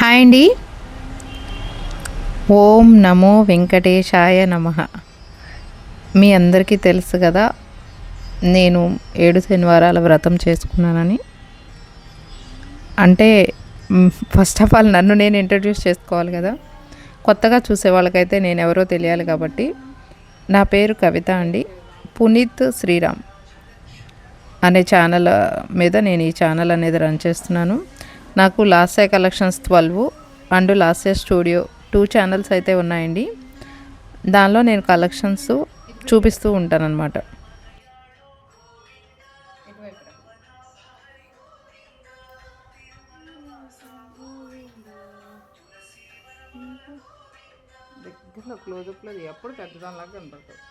Hi అండి. ఓం నమో వెంకటేశాయ నమః. మీ అందరికీ తెలుసు కదా, నేను 7 శనివారాల వ్రతం చేసుకున్నానని. అంటే ఫస్ట్ ఆఫ్ ఆల్ నన్ను నేను ఇంట్రడ్యూస్ చేసుకోవాలి కదా. కొత్తగా చూసే వాళ్ళకైతే నేను ఎవరో తెలియాలి కాబట్టి, నా పేరు కవిత అండి. పునీత్ శ్రీరామ్ అనే ఛానల్ మీద నేను ఈ ఛానల్ అనేది రన్ చేస్తున్నాను. నాకు Lasya collections 12 and Lasya studio 2 channels అయితే ఉన్నాయండి. దానిలో నేను కలెక్షన్స్ చూపిస్తూ ఉంటానన్నమాట. దగ్గరలో క్లోజప్లో ఎప్పుడు పెద్దదానిలాగా కనపడుతుంది.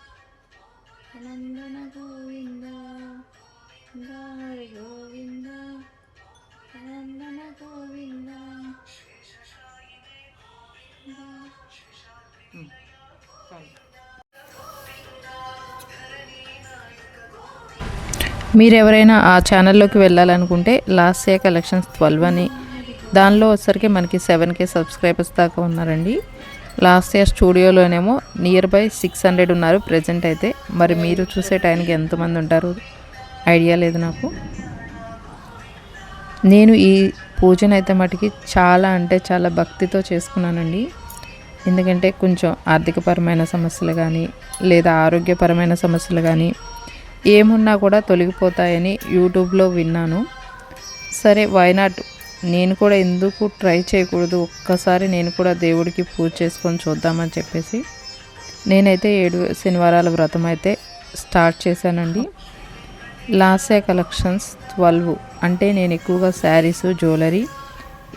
మీరు ఎవరైనా ఆ ఛానల్లోకి వెళ్ళాలనుకుంటే లాస్య కలెక్షన్స్ 12 అని, దానిలో వచ్చరికి మనకి 7K సబ్స్క్రైబర్స్ దాకా ఉన్నారండి. లాస్య స్టూడియోలోనేమో నియర్ బై 600 ఉన్నారు ప్రజెంట్ అయితే. మరి మీరు చూసే టైంకి ఎంతమంది ఉంటారు ఐడియా లేదు నాకు. నేను ఈ పూజనైతే మటుకి చాలా అంటే చాలా భక్తితో చేసుకున్నానండి. ఎందుకంటే కొంచెం ఆర్థికపరమైన సమస్యలు కానీ లేదా ఆరోగ్యపరమైన సమస్యలు కానీ ఏమున్నా కూడా తొలగిపోతాయని యూట్యూబ్లో విన్నాను. సరే వైనాట్ నేను కూడా ఎందుకు ట్రై చేయకూడదు, ఒక్కసారి నేను కూడా దేవుడికి పూజ చేసుకొని చూద్దామని చెప్పేసి నేనైతే 7 శనివారాల వ్రతం అయితే స్టార్ట్ చేశానండి. లాస్య కలెక్షన్స్ 12 అంటే నేను ఎక్కువగా శారీసు, జ్యువెలరీ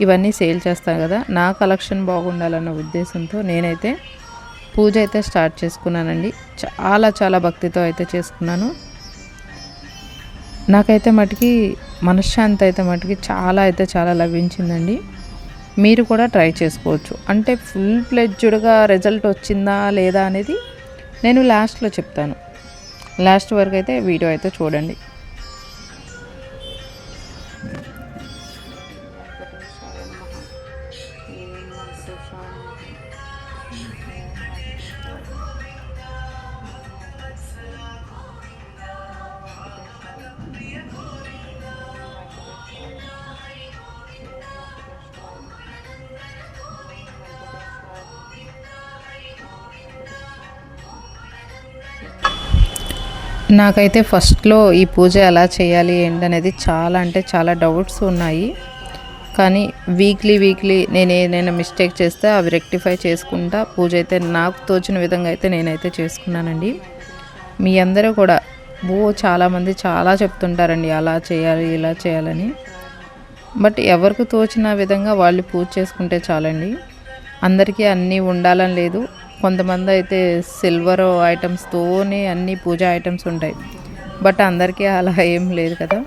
ఇవన్నీ సేల్ చేస్తాను కదా. నా కలెక్షన్ బాగుండాలన్న ఉద్దేశంతో నేనైతే పూజ అయితే స్టార్ట్ చేసుకున్నానండి. చాలా చాలా భక్తితో అయితే చేసుకున్నాను. నాకైతే మటుకి మనశ్శాంతి అయితే మటుకి చాలా లభించిందండి. మీరు కూడా ట్రై చేసుకోవచ్చు. అంటే ఫుల్ ఫ్లెడ్జ్డ్గా రిజల్ట్ వచ్చిందా లేదా అనేది నేను లాస్ట్లో చెప్తాను. లాస్ట్ వరకు అయితే వీడియో అయితే చూడండి. నాకైతే ఫస్ట్లో ఈ పూజ ఎలా చేయాలి ఏంటనేది చాలా అంటే చాలా డౌట్స్ ఉన్నాయి. కానీ వీక్లీ నేను ఏదైనా మిస్టేక్ చేస్తే అవి రెక్టిఫై చేసుకుంటా పూజ అయితే నాకు తోచిన విధంగా అయితే నేనైతే చేసుకున్నానండి. మీ అందరూ కూడా చాలామంది చాలా చెప్తుంటారండి అలా చేయాలి ఇలా చేయాలని. బట్ ఎవరికి తోచిన విధంగా వాళ్ళు పూజ చేసుకుంటే చాలండి. అందరికీ అన్నీ ఉండాలని లేదు. కొంతమంది అయితే సిల్వర్ ఐటమ్స్తోనే అన్ని పూజా ఐటమ్స్ ఉంటాయి. బట్ అందరికీ అలా ఏం లేదు కదా.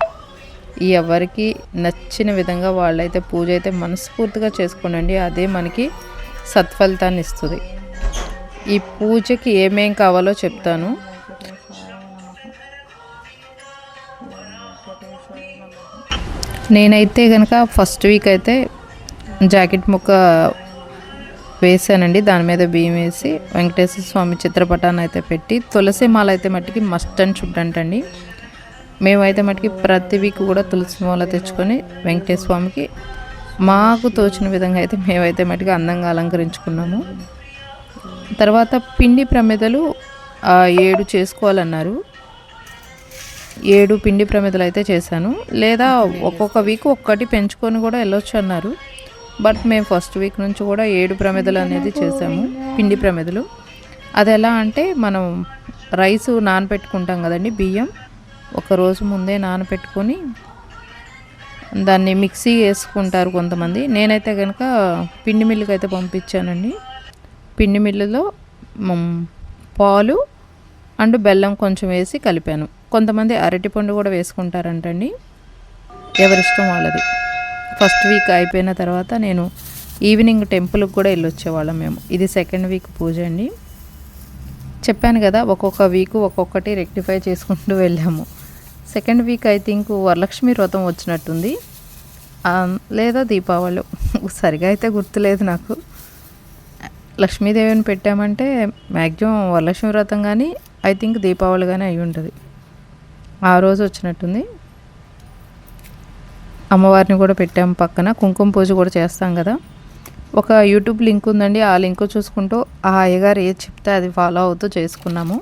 ఎవరికి నచ్చిన విధంగా వాళ్ళైతే పూజ అయితే మనస్ఫూర్తిగా చేసుకోండి. అదే మనకి సత్ఫలితాన్ని ఇస్తుంది. ఈ పూజకి ఏమేం కావాలో చెప్తాను. నేనైతే కనుక ఫస్ట్ వీక్ అయితే జాకెట్ ముక్క వేసానండి. దాని మీద బియ్యం వేసి వెంకటేశ్వర స్వామి చిత్రపటాన్ని అయితే పెట్టి తులసి మాల అయితే మట్టికి మస్ట్ అండ్ షుడ్ అంటండి. మేమైతే మట్టికి ప్రతి వీక్ కూడా తులసి మాల తెచ్చుకొని వెంకటేశ్వర స్వామికి మాకు తోచిన విధంగా అయితే మేమైతే మట్టికి అందంగా అలంకరించుకున్నాము. తర్వాత పిండి ప్రమిదలు 7 చేసుకోవాలన్నారు. 7 పిండి ప్రమిదలు అయితే చేశాను. లేదా ఒక్కొక్క వీక్ ఒక్కటి పెంచుకొని కూడా వెళ్ళొచ్చు అన్నారు. బట్ మేము ఫస్ట్ వీక్ నుంచి కూడా 7 ప్రమిదలు అనేది చేసాము, పిండి ప్రమిదలు. అది ఎలా అంటే మనం రైసు నానబెట్టుకుంటాం కదండి, బియ్యం ఒకరోజు ముందే నానబెట్టుకొని దాన్ని మిక్సీ వేసుకుంటారు కొంతమంది. నేనైతే కనుక పిండి మిల్లుకి అయితే పంపించానండి. పిండి మిల్లులో పాలు అండ్ బెల్లం కొంచెం వేసి కలిపాను. కొంతమంది అరటిపండు కూడా వేసుకుంటారంటండి, ఎవరిష్టం వాళ్ళది. ఫస్ట్ వీక్ అయిపోయిన తర్వాత నేను ఈవినింగ్ టెంపుల్కి కూడా వెళ్ళొచ్చేవాళ్ళం మేము. ఇది సెకండ్ వీక్ పూజ అండి. చెప్పాను కదా, ఒక్కొక్క వీక్ ఒక్కొక్కటి రెక్టిఫై చేసుకుంటూ వెళ్ళాము. Second week I think Varalakshmi వ్రతం వచ్చినట్టుంది, లేదా దీపావళి సరిగా అయితే గుర్తులేదు నాకు. లక్ష్మీదేవిని పెట్టామంటే మ్యాక్సిమం వరలక్ష్మి వ్రతం కానీ ఐ థింక్ దీపావళి కానీ అయి ఉంటుంది. ఆ రోజు వచ్చినట్టుంది. అమ్మవారిని కూడా పెట్టాము పక్కన. కుంకుమ పూజ కూడా చేస్తాం కదా. ఒక యూట్యూబ్ లింక్ ఉందండి, ఆ లింక్ చూసుకుంటూ ఆ అయ్యగారు ఏది చెప్తే అది ఫాలో అవుతూ చేసుకున్నాము.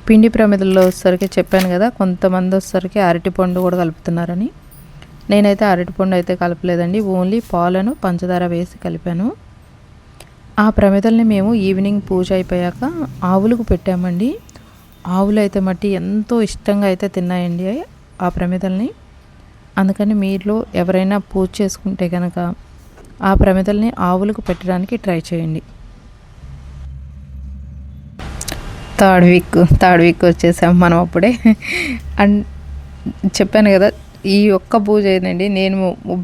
పిండి ప్రమిదల్లో వచ్చేసరికి చెప్పాను కదా, కొంతమంది వచ్చేసరికి అరటిపండు కూడా కలుపుతున్నారని. నేనైతే అరటిపండు అయితే కలపలేదండి, ఓన్లీ పాలను పంచదార వేసి కలిపాను. ఆ ప్రమిదల్ని మేము ఈవినింగ్ పూజ అయిపోయాక ఆవులకు పెట్టామండి. ఆవులు అయితే మట్టి ఎంతో ఇష్టంగా అయితే తిన్నాయండి ఆ ప్రమిదల్ని. అందుకని మీలో ఎవరైనా పూజ చేసుకుంటే కనుక ఆ ప్రమిదల్ని ఆవులకు పెట్టడానికి ట్రై చేయండి. థర్డ్ వీక్ వచ్చేసాం మనం అప్పుడే. అండ్ చెప్పాను కదా, ఈ ఒక్క పూజ ఏంటండి, నేను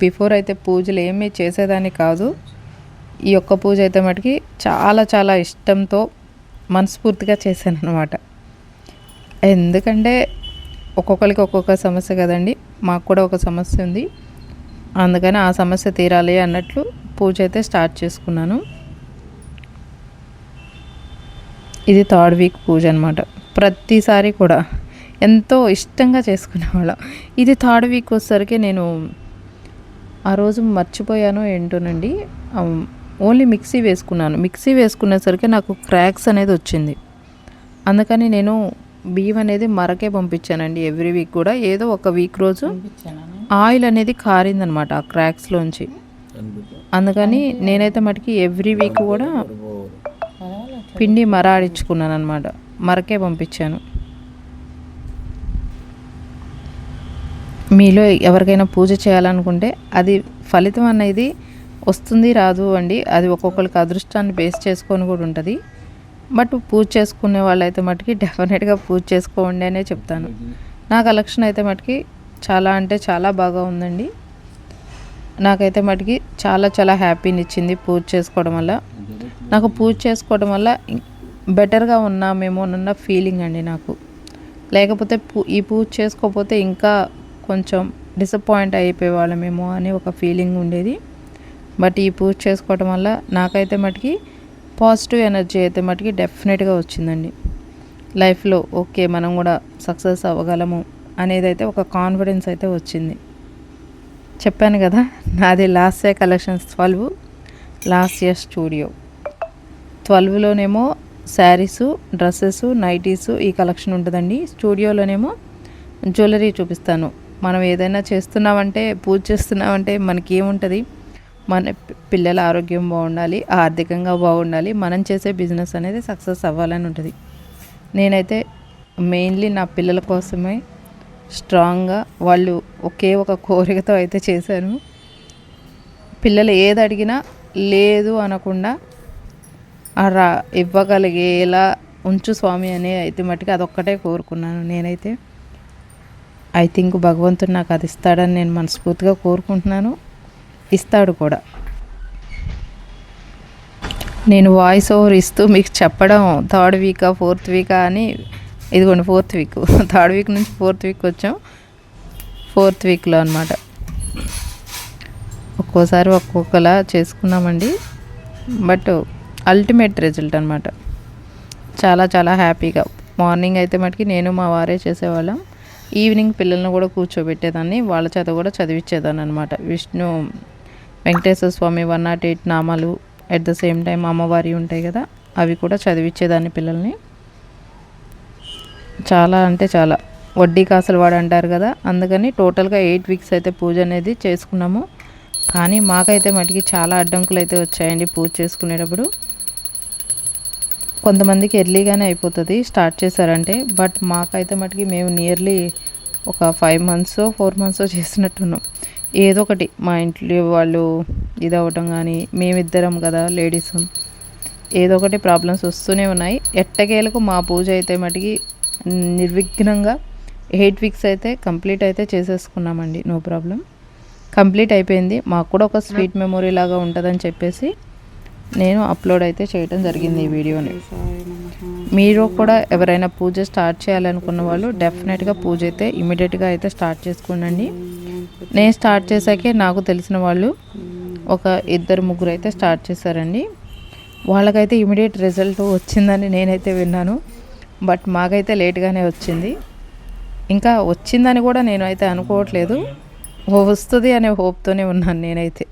బిఫోర్ అయితే పూజలు ఏమీ చేసేదాన్ని కాదు. ఈ ఒక్క పూజ అయితే మటుకి చాలా చాలా ఇష్టంతో మనస్ఫూర్తిగా చేశాను అనమాట. ఎందుకంటే ఒక్కొక్కరికి ఒక్కొక్క సమస్య కదండి, మాకు కూడా ఒక సమస్య ఉంది. అందుకని ఆ సమస్య తీరాలి అన్నట్లు పూజ అయితే స్టార్ట్ చేసుకున్నాను. ఇది థర్డ్ వీక్ పూజ అనమాట. ప్రతిసారి కూడా ఎంతో ఇష్టంగా చేసుకునేవాళ్ళం. ఇది థర్డ్ వీక్ వచ్చేసరికి నేను ఆ రోజు మర్చిపోయాను ఏంటోనండి, ఓన్లీ మిక్సీ వేసుకున్నాను. మిక్సీ వేసుకునేసరికి నాకు క్రాక్స్ అనేది వచ్చింది. అందుకని నేను బియ్యం అనేది మరకే పంపించానండి. ఎవ్రీ వీక్ కూడా ఏదో ఒక వీక్ రోజు ఆయిల్ అనేది కారిందనమాట ఆ క్రాక్స్లోంచి. అందుకని నేనైతే మటుకి ఎవ్రీ వీక్ కూడా పిండి మరాడించుకున్నాను అనమాట, మరకే పంపించాను. మీలో ఎవరికైనా పూజ చేయాలనుకుంటే అది ఫలితం అనేది వస్తుంది రాదు అండి, అది ఒక్కొక్కరికి అదృష్టాన్ని బేస్ చేసుకొని కూడా ఉంటుంది. బట్ పూజ చేసుకునే వాళ్ళైతే మటుకి డెఫినెట్గా పూజ చేసుకోండి అనే చెప్తాను. నా కలెక్షన్ అయితే మటుకి చాలా అంటే చాలా బాగా ఉందండి. నాకైతే మటుకి చాలా చాలా హ్యాపీని ఇచ్చింది పూజ చేసుకోవడం వల్ల. నాకు పూజ చేసుకోవడం వల్ల బెటర్గా ఉన్నామేమో అన్న ఫీలింగ్ అండి నాకు. లేకపోతే ఈ పూజ చేసుకోకపోతే ఇంకా కొంచెం డిసప్పాయింట్ అయిపోయేవాళ్ళమేమో అని ఒక ఫీలింగ్ ఉండేది. బట్ ఈ పూజ చేసుకోవడం వల్ల నాకైతే మటుకి పాజిటివ్ ఎనర్జీ అయితే మటుకి డెఫినెట్గా వచ్చిందండి. లైఫ్లో ఓకే మనం కూడా సక్సెస్ అవ్వగలము అనేది అయితే ఒక కాన్ఫిడెన్స్ అయితే వచ్చింది. చెప్పాను కదా, నాది last year collections 12, last year studio 12లోనేమో శారీసు, డ్రెస్సెస్, నైటీసు ఈ కలెక్షన్ ఉంటుందండి. స్టూడియోలోనేమో జ్యువెలరీ చూపిస్తాను. మనం ఏదైనా చేస్తున్నామంటే, పూజ చేస్తున్నామంటే మనకి ఏముంటుంది, మన పిల్లల ఆరోగ్యం బాగుండాలి, ఆర్థికంగా బాగుండాలి, మనం చేసే బిజినెస్ అనేది సక్సెస్ అవ్వాలని ఉంటుంది. నేనైతే మెయిన్లీ నా పిల్లల కోసమే స్ట్రాంగ్గా వాళ్ళు ఒకే ఒక కోరికతో అయితే చేశాను. పిల్లలు ఏది అడిగినా లేదు అనకుండా ఇవ్వగలిగేలా ఉంచు స్వామి అని అయితే మట్టుకు అదొక్కటే కోరుకున్నాను నేనైతే. ఐ థింక్ భగవంతుడు నాకు అది ఇస్తాడని నేను మనస్ఫూర్తిగా కోరుకుంటున్నాను, ఇస్తాడు కూడా. నేను వాయిస్ ఓవర్ ఇస్తూ మీకు చెప్పడం థర్డ్ వీకా ఫోర్త్ వీకా అని, ఇదిగోండి ఫోర్త్ వీక్. థర్డ్ వీక్ నుంచి ఫోర్త్ వీక్ వచ్చాం, ఫోర్త్ వీక్లో అనమాట. ఒక్కోసారి ఒక్కొక్కలా చేసుకున్నామండి, బట్ అల్టిమేట్ రిజల్ట్ అనమాట. చాలా చాలా హ్యాపీగా. మార్నింగ్ అయితే మటుకి నేను మా వారే చేసేవాళ్ళం. ఈవినింగ్ పిల్లల్ని కూడా కూర్చోబెట్టేదాన్ని, వాళ్ళ చేత కూడా చదివించేదాన్ని అనమాట. విష్ణు వెంకటేశ్వర స్వామి 108 నామాలు, అట్ ద సేమ్ టైం అమ్మవారి ఉంటాయి కదా, అవి కూడా చదివించేదాన్ని పిల్లల్ని. చాలా అంటే చాలా వడ్డీ కాసులు వాడు అంటారు కదా, అందుకని టోటల్గా 8 వీక్స్ అయితే పూజ అనేది చేసుకున్నాము. కానీ మాకైతే మటుకి చాలా అడ్డంకులు అయితే వచ్చాయండి పూజ చేసుకునేటప్పుడు. కొంతమందికి ఎర్లీగానే అయిపోతుంది స్టార్ట్ చేశారంటే, బట్ మాకైతే మటుకి మేము నియర్లీ ఒక 5 months 4 months చేసినట్టున్నాం. ఏదో ఒకటి మా ఇంట్లో వాళ్ళు ఇది అవ్వటం కానీ, మేమిద్దరం కదా లేడీస్, ఏదో ఒకటి ప్రాబ్లమ్స్ వస్తూనే ఉన్నాయి. ఎట్టకేలకు మా పూజ అయితే మటుకి నిర్విఘ్నంగా 8 వీక్స్ అయితే కంప్లీట్ అయితే చేసేసుకున్నామండి. నో ప్రాబ్లం, కంప్లీట్ అయిపోయింది. మాకు కూడా ఒక స్వీట్ మెమొరీ లాగా ఉంటుందని చెప్పేసి నేను అప్లోడ్ అయితే చేయడం జరిగింది ఈ వీడియోని. మీరు కూడా ఎవరైనా పూజ స్టార్ట్ చేయాలనుకున్న వాళ్ళు డెఫినెట్గా పూజ అయితే ఇమీడియట్గా అయితే స్టార్ట్ చేసుకోండి. నేను స్టార్ట్ చేశాకే నాకు తెలిసిన వాళ్ళు ఒక ఇద్దరు ముగ్గురు అయితే స్టార్ట్ చేశారండి. వాళ్ళకైతే ఇమీడియట్ రిజల్ట్ వచ్చిందని నేనైతే విన్నాను. బట్ మాకైతే లేట్గానే వచ్చింది. ఇంకా వచ్చిందని కూడా నేను అయితే అనుకోవట్లేదు. వస్తుంది అనే హోప్తోనే ఉన్నాను నేనైతే.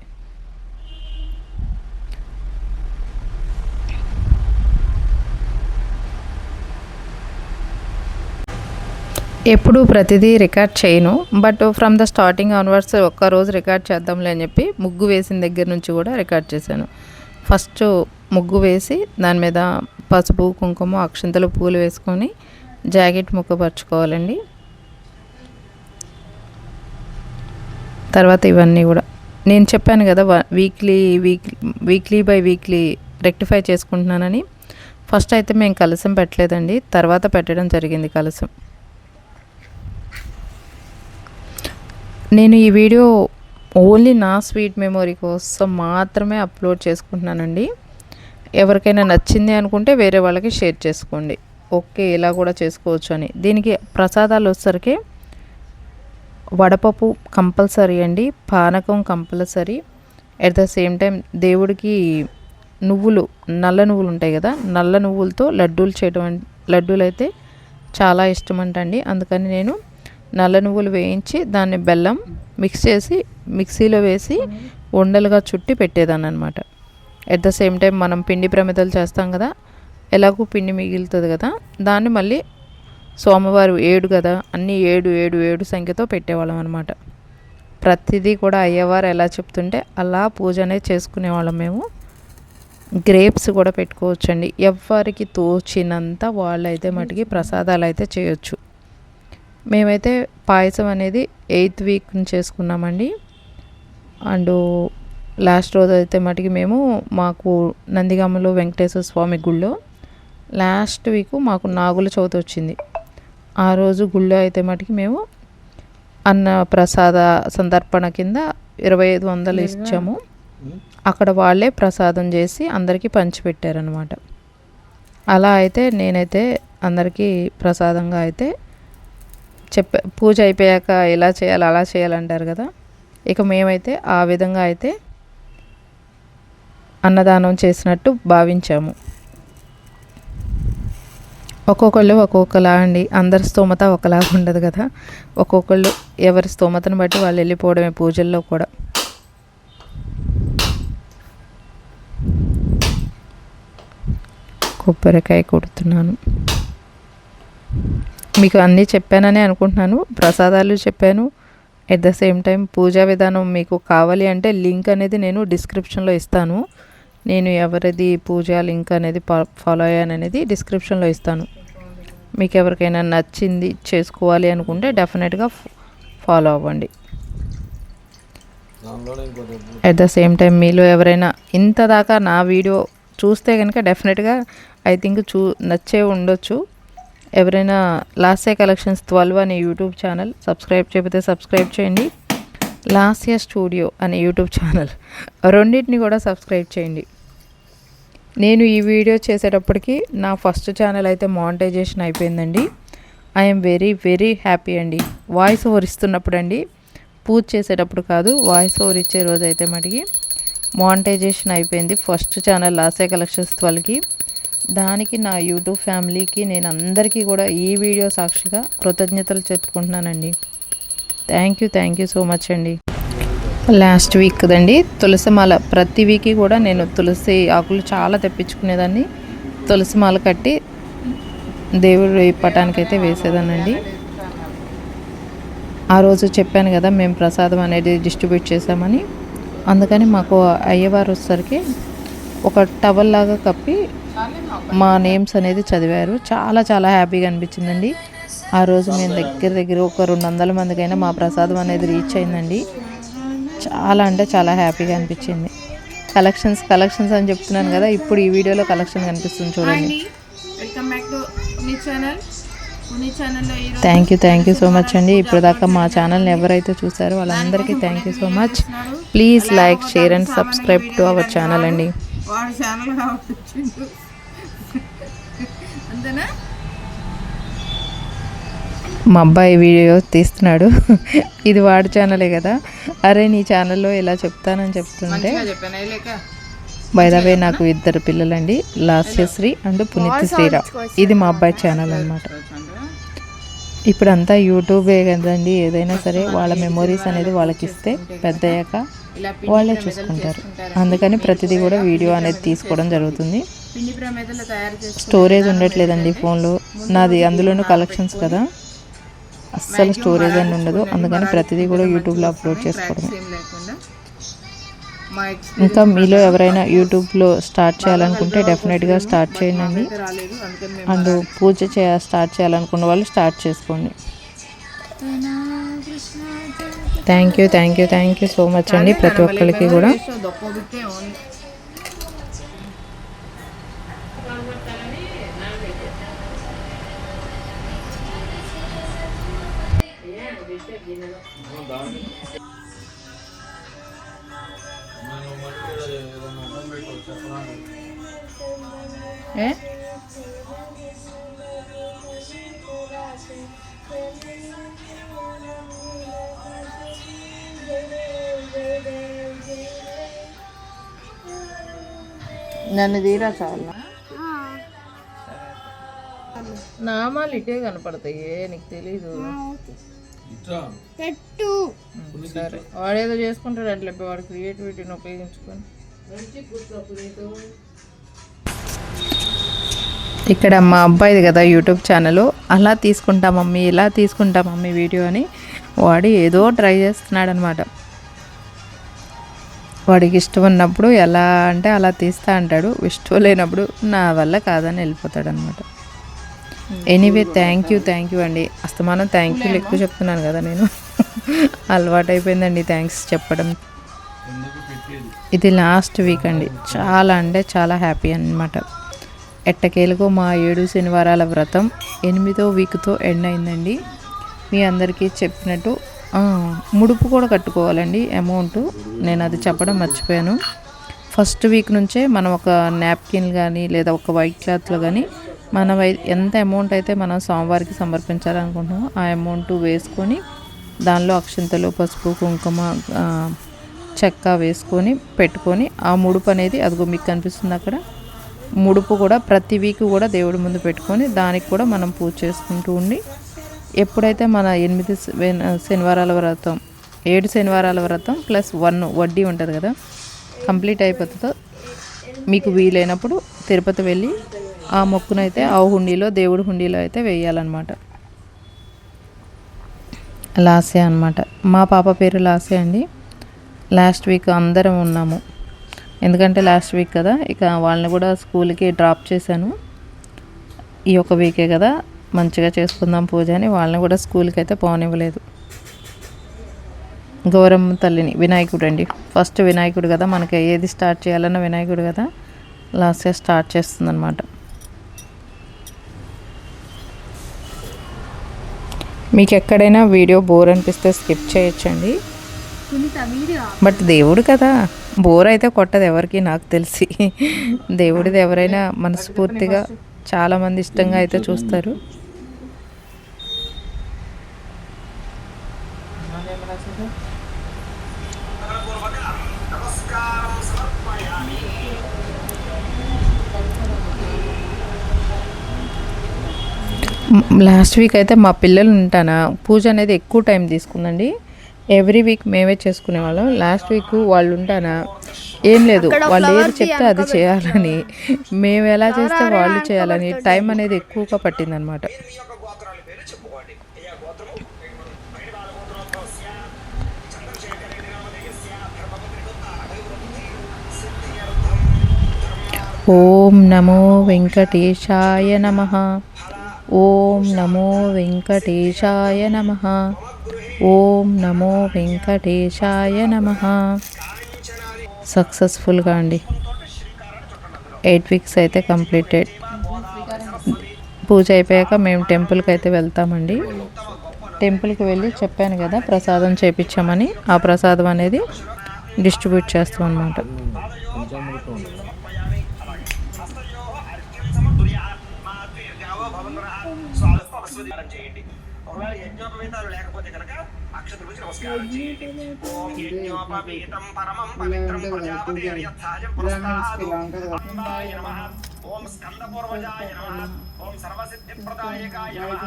ఎప్పుడు ప్రతిదీ రికార్డ్ చేయను. But from the starting onwards ఒక్కరోజు రికార్డ్ చేద్దాంలే అని చెప్పి ముగ్గు వేసిన దగ్గర నుంచి కూడా రికార్డ్ చేశాను. ఫస్ట్ ముగ్గు వేసి దాని మీద పసుపు కుంకుమ అక్షింతలు పూలు వేసుకొని జాకెట్ ముక్కపరుచుకోవాలండి. తర్వాత ఇవన్నీ కూడా నేను చెప్పాను కదా వీక్లీ బై వీక్లీ రెక్టిఫై చేసుకుంటున్నానని. ఫస్ట్ అయితే మేము కలసం పెట్టలేదండి, తర్వాత పెట్టడం జరిగింది కలసం. నేను ఈ వీడియో ఓన్లీ నా స్వీట్ మెమొరీ కోసం మాత్రమే అప్లోడ్ చేసుకుంటున్నానండి. ఎవరికైనా నచ్చింది అనుకుంటే వేరే వాళ్ళకి షేర్ చేసుకోండి. ఓకే, ఇలా కూడా చేసుకోవచ్చు అని. దీనికి ప్రసాదాలు వచ్చేసరికి వడపప్పు కంపల్సరీ అండి, పానకం compulsory. At the same time దేవుడికి నువ్వులు, నల్ల నువ్వులు ఉంటాయి కదా, నల్ల నువ్వులతో లడ్డూలు అయితే చాలా ఇష్టం అంటండి. అందుకని నేను నల్ల నువ్వులు వేయించి దాన్ని బెల్లం మిక్స్ చేసి మిక్సీలో వేసి ఉండలుగా చుట్టి పెట్టేదాన్ని అనమాట. ఎట్ ద సేమ్ టైం మనం పిండి ప్రమిదలు చేస్తాం కదా, ఎలాగూ పిండి మిగులుతుంది కదా, దాన్ని మళ్ళీ సోమవారం 7 కదా, అన్నీ 7 సంఖ్యతో పెట్టేవాళ్ళం అనమాట. ప్రతిదీ కూడా అయ్యేవారు ఎలా చెప్తుంటే అలా పూజ అనేది చేసుకునేవాళ్ళం మేము. గ్రేప్స్ కూడా పెట్టుకోవచ్చండి. ఎవరికి తోచినంత వాళ్ళైతే మటుకి ప్రసాదాలు అయితే చేయొచ్చు. మేమైతే పాయసం అనేది 8th వీక్ చేసుకున్నామండి. అండ్ లాస్ట్ రోజు అయితే మటుకి మేము మాకు నందిగామలో వెంకటేశ్వర స్వామి గుళ్ళో లాస్ట్ వీక్ మాకు నాగుల చవితి వచ్చింది. ఆ రోజు గుళ్ళో అయితే మటుకి మేము అన్న ప్రసాద సందర్పణ కింద 2500 ఇచ్చాము. అక్కడ వాళ్ళే ప్రసాదం చేసి అందరికీ పంచిపెట్టారనమాట. అలా అయితే నేనైతే అందరికీ ప్రసాదంగా అయితే పూజ అయిపోయాక ఎలా చేయాలి అలా చేయాలంటారు కదా, ఇక మేమైతే ఆ విధంగా అయితే అన్నదానం చేసినట్టు భావించాము. ఒక్కొక్కళ్ళు ఒక్కొక్కలా అండి, అందరి స్తోమత ఒకలాగా ఉండదు కదా. ఒక్కొక్కళ్ళు ఎవరి స్తోమతను బట్టి వాళ్ళు వెళ్ళిపోవడమే పూజల్లో కూడా. కొబ్బరికాయ కొడుతున్నాను. మీకు అన్నీ చెప్పానని అనుకుంటున్నాను. ప్రసాదాలు చెప్పాను, ఎట్ ద సేమ్ టైం పూజా విధానం మీకు కావాలి అంటే లింక్ అనేది నేను డిస్క్రిప్షన్లో ఇస్తాను. నేను ఎవరిది పూజా లింక్ అనేది ఫాలో అయ్యాను అనేది డిస్క్రిప్షన్లో ఇస్తాను. మీకు ఎవరికైనా నచ్చింది చేసుకోవాలి అనుకుంటే డెఫినెట్గా ఫాలో అవ్వండి. ఎట్ ద సేమ్ టైం మీలో ఎవరైనా ఇంత దాకా నా వీడియో చూస్తే కనుక డెఫినెట్గా ఐ థింక్ నచ్చే ఉండొచ్చు. ఎవరైనా లాస్య కలెక్షన్స్ 12 అనే యూట్యూబ్ ఛానల్ సబ్స్క్రైబ్ చేయకపోతే సబ్స్క్రైబ్ చేయండి. లాస్య స్టూడియో అనే యూట్యూబ్ ఛానల్ రెండింటిని కూడా సబ్స్క్రైబ్ చేయండి. నేను ఈ వీడియో చేసేటప్పటికి నా ఫస్ట్ ఛానల్ అయితే మానిటైజేషన్ అయిపోయిందండి. ఐఎమ్ వెరీ వెరీ హ్యాపీ అండి. వాయిస్ ఓవర్ ఇస్తున్నప్పుడు అండి, పూజ చేసేటప్పుడు కాదు, వాయిస్ ఓవర్ ఇచ్చే రోజు అయితే మటుకి మానిటైజేషన్ అయిపోయింది ఫస్ట్ ఛానల్ లాస్య కలెక్షన్స్ 12కి. దానికి నా యూట్యూబ్ ఫ్యామిలీకి నేను అందరికీ కూడా ఈ వీడియో సాక్షిగా కృతజ్ఞతలు చెప్పుకుంటున్నానండి. థ్యాంక్ యూ సో మచ్ అండి. లాస్ట్ వీక్ కదండి తులసిమాల, ప్రతి వీక్ కూడా నేను తులసి ఆకులు చాలా తెప్పించుకునేదాన్ని. తులసిమాల కట్టి దేవుడి పటానికి అయితే వేసేదానండి. ఆ రోజు చెప్పాను కదా మేము ప్రసాదం అనేది డిస్ట్రిబ్యూట్ చేసామని. అందుకని మాకు అయ్యవారు వచ్చేసరికి ఒక టవల్ లాగా కప్పి మా నేమ్స్ అనేది చదివారు. చాలా చాలా హ్యాపీగా అనిపించిందండి. ఆ రోజు మేము దగ్గర ఒక 200 మందికైనా మా ప్రసాదం అనేది రీచ్ అయిందండి. చాలా అంటే చాలా హ్యాపీగా అనిపించింది. కలెక్షన్స్ అని చెప్తున్నాను కదా, ఇప్పుడు ఈ వీడియోలో కలెక్షన్ కనిపిస్తుంది చూడండి. థ్యాంక్ యూ సో మచ్ అండి. ఇప్పుడు దాకా మా ఛానల్ని ఎవరైతే చూసారో వాళ్ళందరికీ thank you so much. Please like, share and subscribe to our channel అండి. అంతేనా? మా అబ్బాయి వీడియో తీస్తున్నాడు. ఇది వాడి ఛానలే కదా, అరే నీ ఛానల్లో ఇలా చెప్తానని చెప్తుంటే, బై ద వే నాకు 2 పిల్లలండి, లాస్యశ్రీ అండ్ పునీత్ శ్రీరామ్. ఇది మా అబ్బాయి ఛానల్ అనమాట. ఇప్పుడంతా యూట్యూబే కదండి, ఏదైనా సరే వాళ్ళ మెమొరీస్ అనేది వాళ్ళకి ఇస్తే పెద్దయ్యాక వాళ్ళే చూసుకుంటారు. అందుకని ప్రతిదీ కూడా వీడియో అనేది తీసుకోవడం జరుగుతుంది. స్టోరేజ్ ఉండట్లేదండి ఫోన్లో నాది, అందులోనూ కలెక్షన్స్ కదా, అస్సలు స్టోరేజ్ అని ఉండదు. అందుకని ప్రతిదీ కూడా యూట్యూబ్లో అప్లోడ్ చేసుకోవడం. ఇంకా మీలో ఎవరైనా యూట్యూబ్లో స్టార్ట్ చేయాలనుకుంటే డెఫినెట్గా స్టార్ట్ చేయండి. అండ్ పూజ స్టార్ట్ చేయాలనుకున్న వాళ్ళు స్టార్ట్ చేసుకోండి. థ్యాంక్ యూ సో మచ్ అండి ప్రతి ఒక్కరికి కూడా. నన్ను తీరా చాలా నామాలు ఇటే కనపడతాయి, నీకు తెలీదు. సరే వాడేదో చేసుకుంటాడు అట్లా, వాడు క్రియేటివిటీని ఉపయోగించుకొని. ఇక్కడ మా అబ్బాయిది కదా యూట్యూబ్ ఛానల్, అలా తీసుకుంటా మమ్మీ ఇలా తీసుకుంటా మమ్మీ వీడియో అని వాడు ఏదో ట్రై చేస్తున్నాడు అనమాట. వాడికి ఇష్టం ఉన్నప్పుడు ఎలా అంటే అలా తీస్తా అంటాడు, ఇష్టం లేనప్పుడు నా వల్ల కాదని వెళ్ళిపోతాడు అనమాట. ఎనీవే థ్యాంక్ యూ అండి. అస్తమానం థ్యాంక్ యూ ఎక్కువ చెప్తున్నాను కదా నేను, అలవాటు అయిపోయిందండి థ్యాంక్స్ చెప్పడం. ఇది లాస్ట్ వీక్ అండి, చాలా అంటే చాలా హ్యాపీ అనమాట. ఎట్టకేలకు మా 7 శనివారాల వ్రతం 8వ వీక్తో ఎండ్ అయిందండి. మీ అందరికీ చెప్పినట్టు ముడుపు కూడా కట్టుకోవాలండి అమౌంట్, నేను అది చెప్పడం మర్చిపోయాను. ఫస్ట్ వీక్ నుంచే మనం ఒక నాప్కిన్ కానీ లేదా ఒక వైట్ క్లాత్లో కానీ మనం ఎంత అమౌంట్ అయితే మనం స్వామివారికి సమర్పించాలనుకుంటున్నామో ఆ అమౌంట్ వేసుకొని దానిలో అక్షింతలు, పసుపు, కుంకుమ, చెక్క వేసుకొని పెట్టుకొని ఆ ముడుపు అనేది అదిగో మీకు కనిపిస్తుంది అక్కడ, ముడుపు కూడా ప్రతి వీక్ కూడా దేవుడి ముందు పెట్టుకొని దానికి కూడా మనం పూజ చేసుకుంటూ ఉండి, ఎప్పుడైతే మన 8 శనివారాల వ్రతం 7 శనివారాల వ్రతం ప్లస్ 1 వడ్డీ ఉంటుంది కదా కంప్లీట్ అయిపోతుందో, మీకు వీలైనప్పుడు తిరుపతి వెళ్ళి ఆ మొక్కునైతే ఆ హుండీలో, దేవుడి హుండీలో అయితే వేయాలన్నమాట. లాస్య అనమాట, మా పాప పేరు లాస్య అండి. లాస్ట్ వీక్ అందరం ఉన్నాము, ఎందుకంటే లాస్ట్ వీక్ కదా, ఇక వాళ్ళని కూడా స్కూల్కి డ్రాప్ చేశాను. ఈ ఒక వీకే కదా మంచిగా చేసుకుందాం పూజ అని వాళ్ళని కూడా స్కూల్కి అయితే పోనివ్వలేదు. గౌరమ్మ తల్లిని, వినాయకుడు అండి, ఫస్ట్ వినాయకుడు కదా, మనకి ఏది స్టార్ట్ చేయాలన్నా వినాయకుడు కదా, లాస్ట్ ఇయర్ స్టార్ట్ చేస్తుందన్నమాట. మీకు ఎక్కడైనా వీడియో బోర్ అనిపిస్తే స్కిప్ చేయొచ్చండి, బట్ దేవుడు కదా బోర్ అయితే కొట్టదు ఎవరికి, నాకు తెలిసి దేవుడిది ఎవరైనా మనస్ఫూర్తిగా చాలామంది ఇష్టంగా అయితే చూస్తారు. లాస్ట్ వీక్ అయితే మా పిల్లలు ఉంటానా పూజ అనేది ఎక్కువ టైం తీసుకుందండి. ఎవ్రీ వీక్ మేమే చేసుకునేవాళ్ళం. లాస్ట్ వీక్ వాళ్ళు ఉంటానా ఏం లేదు, వాళ్ళు ఏది చెప్తే అది చేయాలని, మేము ఎలా చేస్తే వాళ్ళు చేయాలని టైం అనేది ఎక్కువగా పట్టిందనమాట. ఓం నమో వెంకటేశాయ నమః. ఓం నమో వెంకటేశాయ నమః. ఓం నమో వెంకటేశాయ నమః. సక్సెస్ఫుల్గా అండి 8 వీక్స్ అయితే కంప్లీటెడ్. పూజ అయిపోయాక మేము టెంపుల్కి అయితే వెళ్తామండి. టెంపుల్కి వెళ్ళి చెప్పాను కదా ప్రసాదం చేపించామని, ఆ ప్రసాదం అనేది డిస్ట్రిబ్యూట్ చేస్తాం అన్నమాట. సమవేతాలు లేకపోతే కనుక అక్షతలు వచ్చి నమస్కారం చేయండి. ఓం యజ్ఞోపవీతం పరమం పవిత్రం ప్రజాపతి యథాజం పురస్కారాదు అనంతాయ నమః. ఓం స్కందపూర్వజాయ నమః. ఓం సర్వసిద్ధిప్రదాయకాయ నమః.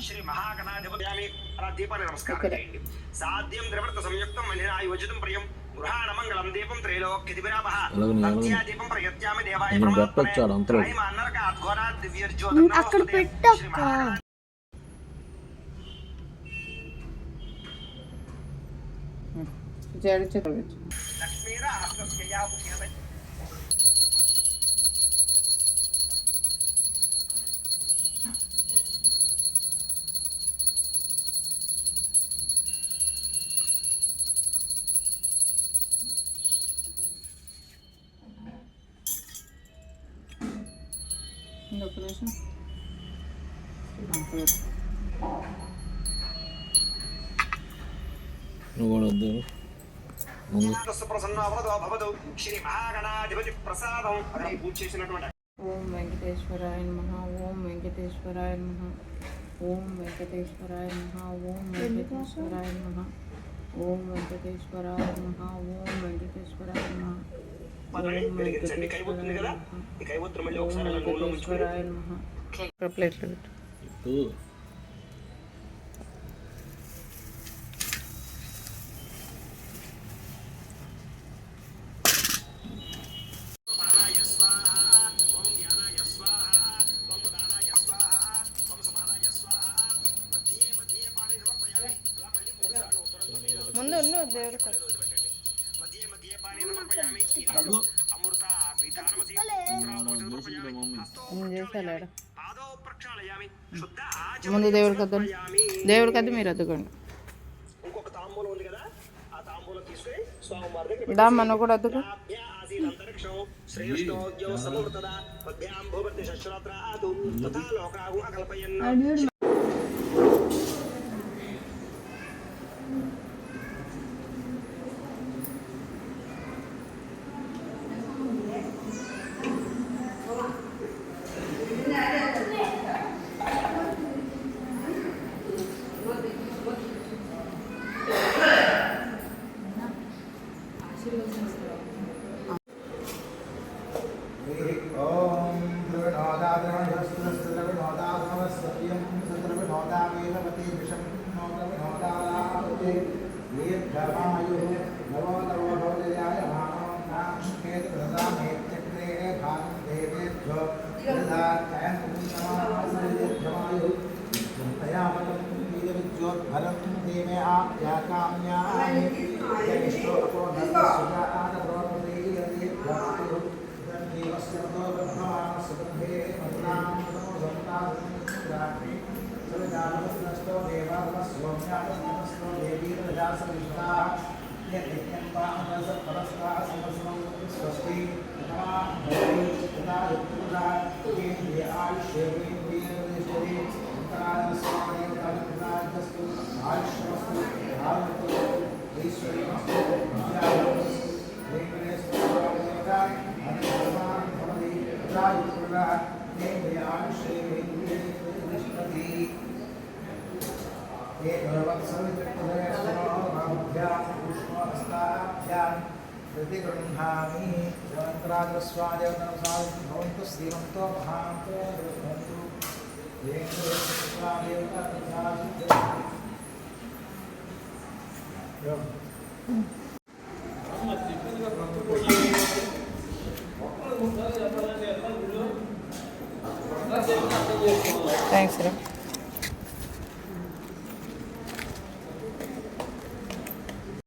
శ్రీ మహాగణాధిపత్యామి అలా దీపాన్ని నమస్కారం చేయండి. సాధ్యం ద్రవృత సంయుక్తం మలినాయోజితం ప్రియం గృహాణ మంగళం దీపం త్రైలోక్యదివిరామః. భక్త్యా దీపం ప్రయత్యామి దేవాయ పరమాత్మనే అన్నరకాత్ ఘోరాత్ దివ్యర్జ్యోతిం నమోస్తుతే. శ్రీ మహాగణాధిపత్యామి లక్ష్మీరా ఆశ్రస్యయా ఉచ్యతే. ఇంకొక నిమిషం. నువ్వు కూడా వద్దు ముందు శ్రీ మహాగణాధిపతి ప్రసాదం అక్కడ పూజ చేసినటువంటి ఓం వెంకటేశ్వరాయ నమః. ఓం వెంకటేశ్వరాయ నమః. ఓం వెంకటేశ్వరాయ నమః. ఓం వెంకటేశ్వరాయ నమః. ఓం వెంకటేశ్వరాయ నమః. ఓం వెంకటేశ్వరాయ నమః. వెలిగించండి. కైవత్తుంది కదా, ఈ కైవత్తులు మళ్ళీ ఒకసారి అలా నూనెలో ఉంచుకొని వెంకటేశ్వరాయ నమః. ప్లేట్లో పెట్టు. ఇప్పుడు ప్రాణాయ స్వాహ, ఓం ధ్యానాయ స్వాహ, ఓం ఉదానాయ స్వాహ, ఓం సమానాయ స్వాహ. మధ్యే మధ్యే పాణి సమర్పయామి. అలా మళ్ళీ మూడు సార్లు ఉత్తరంతో నీళ్ళు ముందు ఉండు దేవుడు పెట్టండి. మధ్యే మధ్యే పాణి సమర్పయామి. అమృత పీఠానమసి చేసాలేడా పాదో ప్రక్షాళయామి. శుద్ధ ముందు దేవుడికి వద్దు, దేవుడికి వద్దు, మీరు వద్దుకోండి. ఇంకొక తాంబూలం ఉంది కదా, ఆ తాంబూలం తీసుకుని స్వామివారి దగ్గర దామన్న కూడా వద్దుకో. అంతరిక్షం శ్రేష్ఠోద్యో సమృతద పద్భ్యాం భూపతి శస్త్రాదు తథా లోకాహు అకల్పయన్. ఓం ధ్రువనోదాద్రవణస్త్రవినోదాద్రవస్త్రయం సత్రవినోదావేదవతి విషం నోదవినోదాలాహుతే దీర్ఘమాయు నవో నవో భవజయాయ మానవం ప్రదామేత్యగ్రే భాగం దేవేభ్యో దీర్ఘమాయు తయామతం వీరవిద్యోద్భరం దేమే ఆప్యాకామ్యాని జనిష్టో అపో నర్వసుజాతప్రోపదే దీర్ఘమాయు దేవస్యతో బ్రహ్మవాన్ సుబ్రహ్మే మంత్రాం సంతాగ్ని సవిజానస్తో దేవాస్వామ్యాస్తో దేవీ ప్రజాసవిష్ఠా యజ్ఞం పామస పరస్తా సమస్తం స్వస్తి నమః తదా యుక్తా కేంద్రే ఆయుష్యేంద్రియదేశే అంతరాయస్వామి కాళికాస్తు ఆయుష్మస్తు భారతు ఈశ్వరీమస్తు విద్యావస్తు వెంకటేశ్వరాయ అనంతమాన్ భవతి తదా యుక్తా కేంద్రే ఆయుష్యేంద్రియదేశే प्रतिगृह्णामि जयन्तराजस्वादेवतनसादि भवन्तु श्रीमन्तो महान्तो भवन्तु థ్యాంక్స్ రా.